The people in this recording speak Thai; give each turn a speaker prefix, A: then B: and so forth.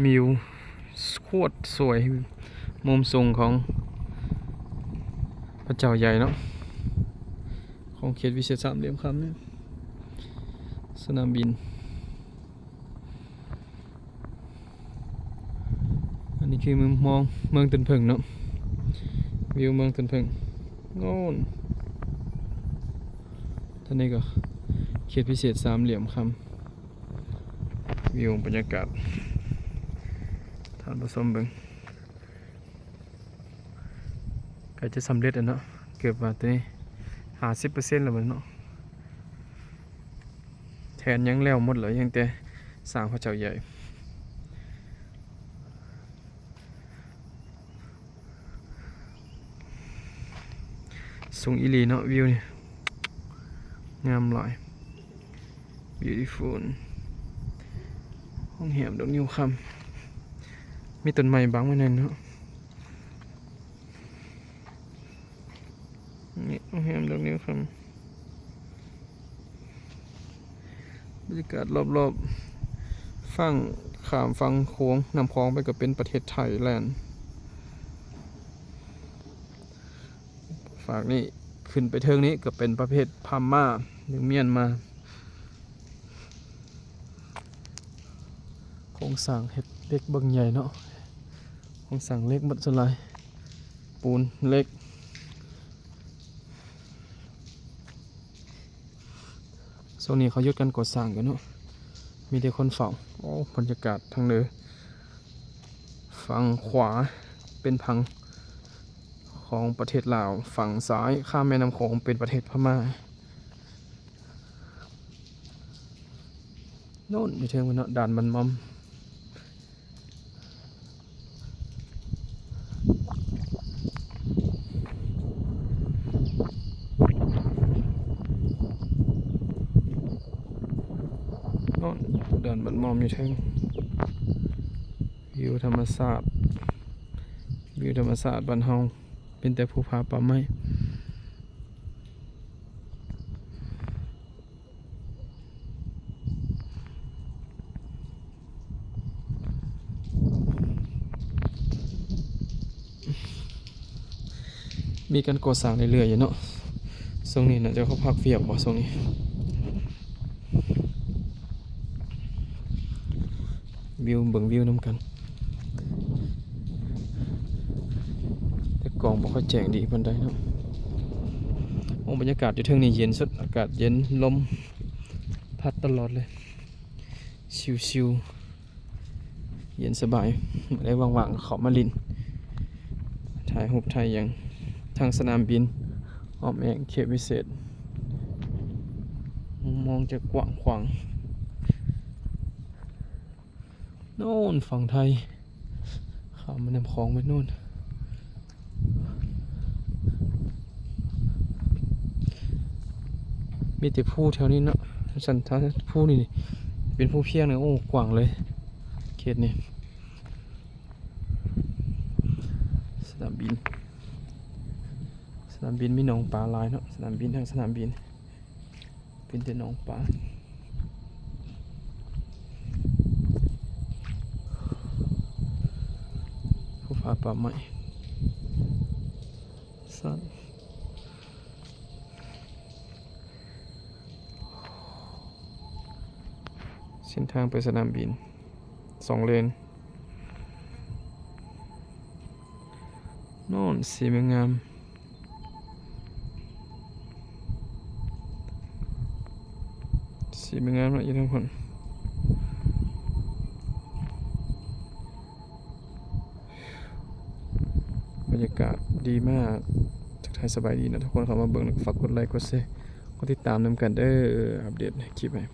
A: มิวโคตรสวยมุมสูงของพระเจ้าใหญ่เนาะของเขตวิเศษสามเหลี่ยมคำเนี่ยสนามบินอันนี้คือมุมมองเมืองตันเพิงเนาะวิวเมืองตันเพิงโน่นท่านนี้ก็เขตพิเศษสามเหลี่ยมคำวิวบรรยากาศท่านผู้ชมเบิ่งใกล้จะสำเร็จแล้วเนาะเกือบว่าตัวนี้50%แล้วมันเนาะแทนยังแล้วหมดเลยยังแต่สร้างพระเจ้าใหญ่สูงอีหลีเนาะวิวนี่งามหลาย beautiful ห้องแหมดอกนิ้วคำมีต้นไม้บังไว้นั่นเนาะนี่ห้องแหมดอกนิ้วคำบรรยากาศรอบๆฝั่งขามฝั่งโค้งนำคลองไปก็เป็นประเทศไทยแลนด์ฝากนี่ขึ้นไปเทิงนี้ก็เป็นประเภทพม่าหรือเมียนมาโครงสร้างเห็ดเล็กบางใหญ่เนาะโครงสร้างเล็กบัดสลายปูนเล็กโซนนี้เขายุดกันก่อสร้างกันเนาะมีแต่คนเฝ้าโอ้บรรยากาศทางเหนือฝั่งขวาเป็นพังของประเทศลาวฝั่งซ้ายข้ามแม่น้ำโขงเป็นประเทศพม่าโน่นอยู่เทิงมันเนาะด่านมันมอมโน่นด่านมันมอมอยู่เทิงวิวธรรมศาสตร์วิวธรรมศาสตร์บ้านเฮาเป็นแต่ภูผาป่าไม้มีการก่อสร้างเรื่อยๆอยู่เนาะตรงนี้น่าจะเขาพักเฟียบบ่ตรงนี้วิวเบิ่งวิวน้ำกันแต่กล่องบ่ค่อยแจ้งดีปานใดเนาะโอ้บรรยากาศอยู่เทิงนี้เย็นสุดอากาศเย็นลมพัดตลอดเลยชิวๆเย็นสบายไม่ได้ว่างๆเขามาลินถ่ายรูปถ่ายอย่างทางสนามบินอ้อมแองเขตวิเศษมองจะกว้างขวางโน่นฝั่งไทยข้ามแม่น้ำคลองไปโน่นมีแต่ผู้แถวนี้เนาะสันทาผู้นี่เป็นผู้เพียงเลยโอ้กว้างเลยเขตนี้สนามบินมีหนองปลาลายเนาะสนามบินทางสนามบินเป็นแต่หนองปลาภูผาป่าไม้สันเส้นทางไปสนามบิน2 เลนโน่นสีเมืองงามสีเมืองงามนะทุกคนบรรยากาศดีมากทักทายสบายดีนะทุกคนเข้ามาเบิ่งฝากกดไลค์กดแชร์กดติดตามนำกันเด้ออัปเดตคลิปให้